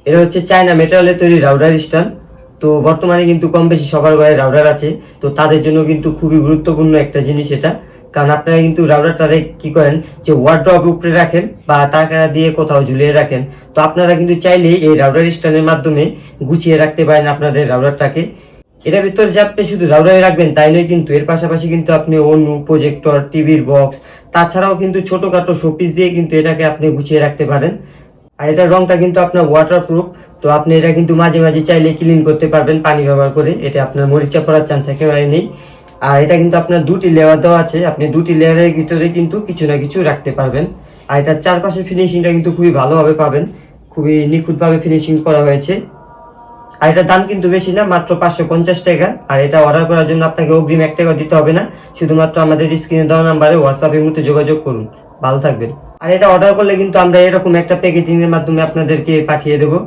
এটা হচ্ছে চায়না মেটেরিয়ালের তৈরি রাউটার স্ট্যান্ড। তো বর্তমানে কিন্তু কম বেশি সবার ঘরে রাউটার আছে, তো তাদের জন্য কিন্তু খুবই গুরুত্বপূর্ণ একটা জিনিস এটা। কারণ আপনারা কিন্তু রাউটারটারে কি করেন যে ওয়ার্ড্রপ উপরে রাখেন বা টাকা দিয়ে কোথাও ঝুলিয়ে রাখেন। তো আপনারা কিন্তু চাইলেই এই রাউটার স্ট্যান্ডের মাধ্যমে গুছিয়ে রাখতে পারেন আপনাদের রাউটারটাকে। এটার ভিতরে যে আপনি শুধু রাউটারে রাখবেন তাই নয়, কিন্তু এর পাশাপাশি কিন্তু আপনি অনু, প্রজেক্টর, টিভির বক্স, তাছাড়াও কিন্তু ছোটখাটো শোপিস দিয়ে কিন্তু এটাকে আপনি গুছিয়ে রাখতে পারেন। আর এটার রংটা কিন্তু আপনার ওয়াটারপ্রুফ। তো আপনি এটা কিন্তু মাঝে মাঝে চাইলে ক্লিন করতে পারবেন পানি ব্যবহার করে, এটা আপনার মরিচা পড়ার চান্স একেবারে নেই। আর এটা কিন্তু আপনার দুটি লেয়ার দেওয়া আছে, আপনি দুটি লেয়ারের ভিতরে কিন্তু কিছু না কিছু রাখতে পারবেন। আর এটার চারপাশের ফিনিশিংটা কিন্তু খুবই ভালোভাবে পাবেন, খুবই নিখুঁতভাবে ফিনিশিং করা হয়েছে। আর এটার দাম কিন্তু বেশি না, মাত্র 550 টাকা। আর এটা অর্ডার করার জন্য আপনাকে অগ্রিম 1 টাকা দিতে হবে না, শুধুমাত্র আমাদের স্ক্রিনে দেওয়া নাম্বারে হোয়াটসঅ্যাপের মধ্যে যোগাযোগ করুন। ভালো থাকবেন। আর এটা অর্ডার করলে কিন্তু আমরা এরকম একটা প্যাকেজিং এর মাধ্যমে আপনাদেরকে পাঠিয়ে দেবো।